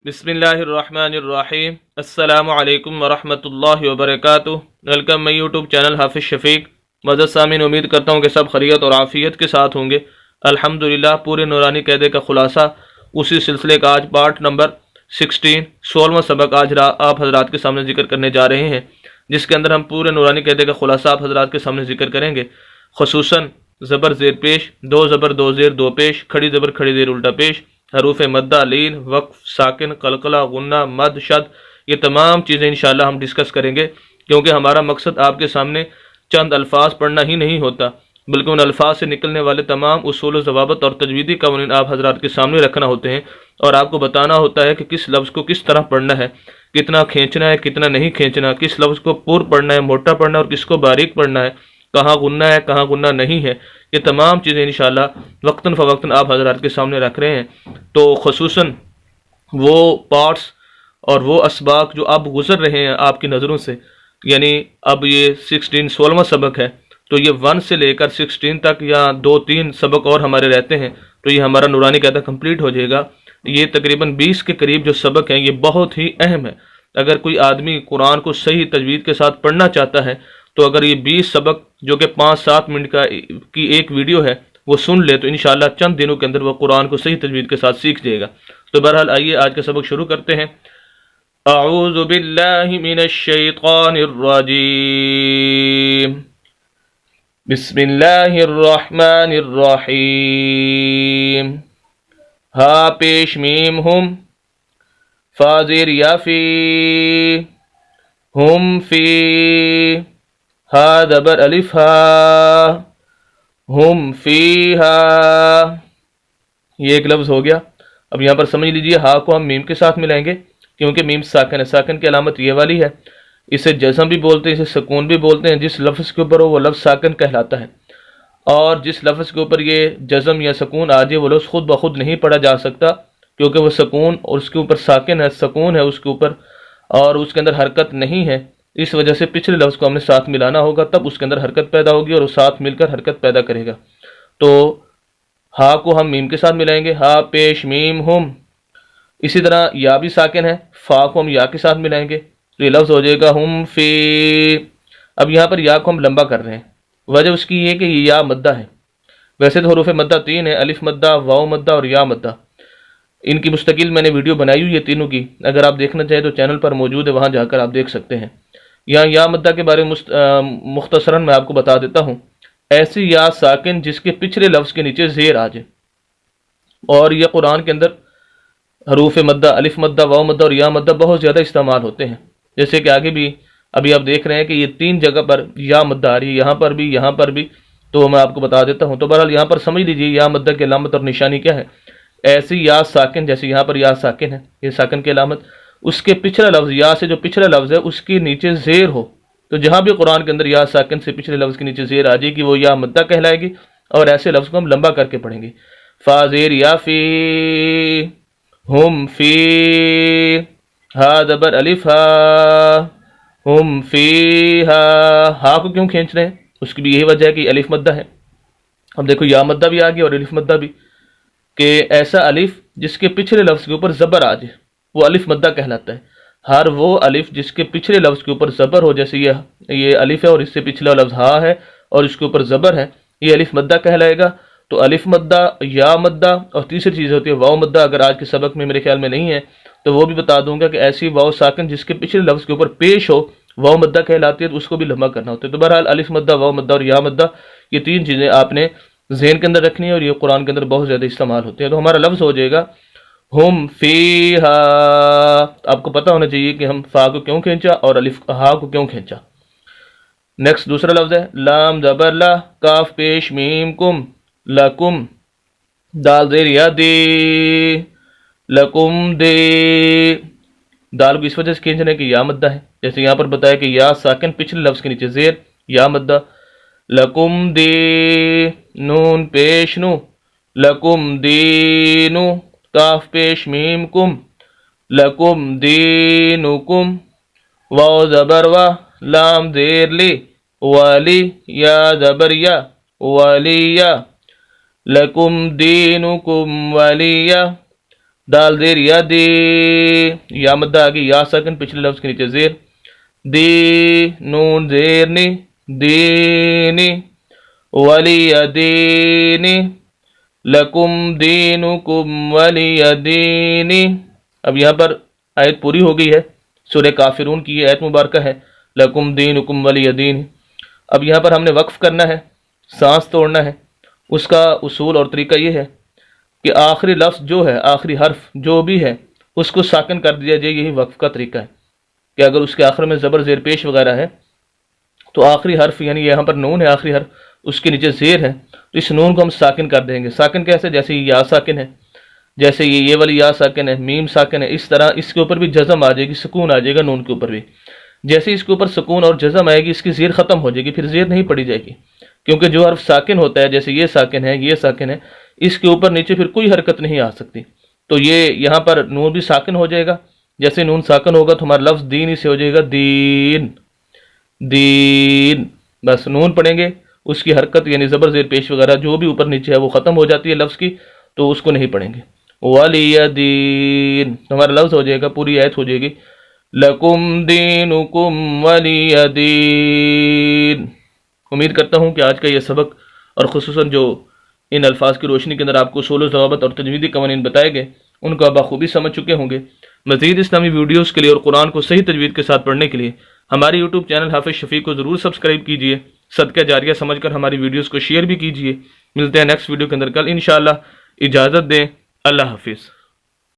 बिस्मिल्लाहिर्रहमानिर्रहीम अस्सलामु अलैकुम वरहमतुल्लाहि वबरकातुहू। वेलकम माई यूट्यूब चैनल हाफिज़ शफ़ीक। मज़द सामीन, उम्मीद करता हूँ कि सब खैरियत और आफ़ियत के साथ होंगे। अल्हम्दुलिल्लाह पूरे नूरानी क़ैदे का ख़ुलासा, उसी सिलसिले का आज पार्ट नंबर 16वां सबक आज आप हज़रात के सामने ज़िक्र करने जा रहे हैं, जिसके अंदर हम पूरे नूरानी क़ैदे का ख़ुलासा आप हज़रात के सामने ज़िक्र करेंगे। ख़ुसूसन ज़बर ज़ेर पेश, दो ज़बर दो ज़ेर दो पेश, खड़ी ज़बर खड़ी ज़ेर उल्टा पेश, हरूफ मद्दा, लीन, वक्फ, साकिन, कलकला, गुन्ना, मद, शद, ये तमाम चीज़ें इंशाअल्लाह हम डिस्कस करेंगे, क्योंकि हमारा मकसद आपके सामने चंद अल्फाज पढ़ना ही नहीं होता, बल्कि उन अल्फाज से निकलने वाले तमाम उसूल व ज़वाबित और तजवीदी कानून आप हज़रात के सामने रखना होते हैं, और आपको बताना होता है कि किस लफ्ज़ को किस तरह पढ़ना है, कितना खींचना है, कितना नहीं खींचना, किस लफ्ज़ को पूर पढ़ना है, मोटा पढ़ना है और किसको बारीक पढ़ना है, कहाँ गुन्ना है, कहाँ गुन्ना नहीं है। ये तमाम चीज़ें इंशाअल्लाह वक्तन फ़वक्तन आप हज़रात के सामने रख रहे हैं। तो ख़ुसूसन वो पार्ट्स और वो असबाक जो अब गुज़र रहे हैं आपकी नज़रों से, यानी अब ये 16वां सबक है, तो ये 1 से लेकर 16 तक या 2-3 सबक और हमारे रहते हैं, तो ये हमारा नूरानी क़ैदा कंप्लीट हो जाएगा। ये तकरीबन 20 के करीब जो सबक हैं, ये बहुत ही अहम है। अगर कोई आदमी कुरान को सही तजवीद के साथ पढ़ना चाहता है, तो अगर ये 20 सबक जो कि 5-7 मिनट की एक वीडियो है वो सुन ले, तो इंशाअल्लाह चंद दिनों के अंदर वो कुरान को सही तजवीद के साथ सीख जाएगा। तो बहरहाल आइए आज का सबक शुरू करते हैं। अऊज़ु बिल्लाहि मिनश शैतानिर रजीम, बिस्मिल्लाहिर रहमानिर रहीम। हा पेश मीम हुम, फा ज़ेर या फी, हुम फी, हा ज़बर अलिफ हा, हुम फीहा। ये एक लफ्ज़ हो गया। अब यहाँ पर समझ लीजिए, हा को हम मीम के साथ मिलाएंगे, क्योंकि मीम साकिन है। साकिन की अलामत ये वाली है। इसे जज़म भी बोलते हैं, इसे सुकून भी बोलते हैं। जिस लफ्ज़ के ऊपर हो वो लफ्ज़ साकिन कहलाता है, और जिस लफ्ज़ के ऊपर ये जज़म या सुकून आ जाए वो लफ्ज़ खुद ब खुद नहीं पढ़ा जा सकता, क्योंकि वो सुकून और उसके ऊपर साकिन है, सुकून है उसके ऊपर, और उसके अंदर हरकत नहीं है। इस वजह से पिछले लफ्ज़ को हमने साथ मिलाना होगा, तब उसके अंदर हरकत पैदा होगी और वो साथ मिलकर हरकत पैदा करेगा। तो हा को हम मीम के साथ मिलाएंगे, हा पेश मीम हुम। इसी तरह या भी साकिन है, फा को हम या के साथ मिलाएंगे, तो ये लफ्ज़ हो जाएगा हुम फी। अब यहाँ पर या को हम लंबा कर रहे हैं, वजह उसकी ये कि ये या मद्दा है। वैसे तो हरूफ मद्दा 3 है, अलिफ मद्दा, वाव मद्दा और या मद्दा। इनकी मुस्तकिल मैंने वीडियो बनाई हुई है तीनों की, अगर आप देखना चाहें तो चैनल पर मौजूद है, वहाँ जाकर आप देख सकते हैं। यहाँ या मद्दा के बारे में मुख्तसरन मैं आपको बता देता हूँ। ऐसी या साकिन जिसके पिछले लफ्ज़ के नीचे ज़ेर आ जाए, और यह कुरान के अंदर हरूफ मद्दा, अलिफ मद्दा, वाव मद्दा और या मद्दा बहुत ज़्यादा इस्तेमाल होते हैं। जैसे कि आगे भी अभी आप देख रहे हैं कि ये 3 जगह पर या मद्दा आ रही है, यहाँ पर भी, यहाँ पर भी। तो मैं आपको बता देता हूँ। तो बहरहाल यहाँ पर समझ लीजिए या मद्दा की अलामत और निशानी क्या है। ऐसी या साकिन, जैसे यहाँ पर या साकिन है, ये साकिन की अलामत, उसके पिछला लफ्ज़, या से जो पिछला लफ्ज़ है उसके नीचे ज़ेर हो, तो जहाँ भी कुरान के अंदर या साकिन से पिछले लफ्ज़ के नीचे ज़ेर आ जाएगी वो या मद्दा कहलाएगी, और ऐसे लफ्ज़ को हम लंबा करके पढ़ेंगे। फा ज़ेर या फी, हुम फी, हा ज़बर अलिफ हा, हुम फी हा। हा को क्यों खींच रहे हैं, उसकी भी यही वजह है कि अलिफ मद्दा है। अब देखो या मद्दा भी आ गया और अलिफ मद्दा भी, कि ऐसा अलिफ जिसके पिछले लफ्ज़ के ऊपर ज़बर आ जाए वो अलिफ मद्दा कहलाता है। हर वो अलिफ जिसके पिछले लफ्ज़ के ऊपर ज़बर हो, जैसे ये अलिफ है और इससे पिछला लफ्ज़ हा है और इसके ऊपर ज़बर है, ये अलिफ मद्दा कहलाएगा। तो अलिफ मद्दा, या मद्दा, और तीसरी चीज़ होती है वाव मद्दा। अगर आज के सबक में मेरे ख्याल में नहीं है तो वो भी बता दूंगा कि ऐसी वाव साकिन जिसके पिछले लफ्ज़ के ऊपर पेश हो वाव मद्दा कहलाती है, तो उसको भी लंबा करना होता है। तो बहरहाल अलिफ मद्दा, वाव मद्दा और या मद्दा, ये 3 चीज़ें आपने ज़हन के अंदर रखनी है, और ये कुरान के अंदर बहुत ज़्यादा इस्तेमाल होते हैं। तो हमारा लफ्ज़ हो जाएगा हुम फीहा। आपको पता होना चाहिए कि हम फा को क्यों खींचा और अलिफ हा को क्यों खींचा। नेक्स्ट दूसरा लफ्ज़ है लाम ज़बर ला, काफ पेश मीम कुम, लकुम, दाल ज़ेर या दे, लकुम दे। दाल को इस वजह से खींचने की या मद्दा है, जैसे यहाँ पर बताया कि या साकिन पिछले लफ्ज़ के नीचे ज़ेर, या मद्दा। लकुम दे, नून पेश नु, लकुम दीनु, काफ पेश मीम कुम, लकुम दीनुकुम, वाव ज़बर वा, लाम ज़ेर ली, वाली, या ज़बर या, वालिया, लकुम दीनुकुम वलिया, दाल जेर या दे, या मद्दा आगे, या साकिन पिछले लफ्ज के नीचे जेर, दे नून जेर ने, देने, वलिया देने, लकुम दीनुकुम वलिया दीनी। अब यहाँ पर आयत पूरी हो गई है, सूरह काफिरून की ये आयत मुबारक है, लकुम दीनुकुम वलिया दीन। अब यहाँ पर हमने वक्फ करना है, सांस तोड़ना है। उसका उसूल और तरीका ये है कि आखिरी लफ्ज़ जो है, आखिरी हर्फ जो भी है, उसको साकिन कर दिया जाए। यही वक्फ का तरीका है कि अगर उसके आखिर में ज़बर ज़ेर पेश वगैरह है तो आखिरी हर्फ, यानी यहाँ पर नून है आखिरी हर्फ, उसके नीचे ज़ेर है, तो इस नून को हम साकिन कर देंगे। साकिन कैसे? जैसे ये या साकिन है, जैसे ये वाली या साकिन है, मीम साकिन है, इस तरह इसके ऊपर भी जज़म आ जाएगी, सुकून आ जाएगा नून के ऊपर भी। जैसे इसके ऊपर सुकून और जज़म आएगी, इसकी ज़ेर ख़त्म हो जाएगी, फिर ज़ेर नहीं पड़ी जाएगी, क्योंकि जो हर्फ साकिन होता है, जैसे ये साकिन है, ये साकिन है, इसके ऊपर नीचे फिर कोई हरकत नहीं आ सकती। तो ये यहाँ पर नून भी साकिन हो जाएगा। जैसे नून साकिन होगा तो हमारा लफ्ज़ दीन ही से हो जाएगा, दीन, दीन। बस नून पढ़ेंगे, उसकी हरकत यानी ज़बर ज़ेर पेश वगैरह जो भी ऊपर नीचे है वो ख़त्म हो जाती है लफ्ज़ की, तो उसको नहीं पढ़ेंगे। वलिया दीन, हमारा लफ्ज़ हो जाएगा, पूरी आयत हो जाएगी, लकुम दीनुकुम वलिया दीन। उम्मीद करता हूँ कि आज का ये सबक और ख़ुसूसन जो इन अल्फाज की रोशनी के अंदर आपको उसूल ज़वाबत और तजवीदी कवानीन बताए गए, उनको आप बखूबी समझ चुके होंगे। मज़ीद इस्लामी वीडियोज़ के लिए और कुरान को सही तजवीद के साथ पढ़ने के लिए हमारे यूट्यूब चैनल हाफिज़ शफ़ीक को ज़रूर सब्सक्राइब कीजिए। सदका जारिया समझकर हमारी वीडियोज़ को शेयर भी कीजिए। मिलते हैं नेक्स्ट वीडियो के अंदर कल इंशाअल्लाह। इजाज़त दें, अल्लाह हाफिज़।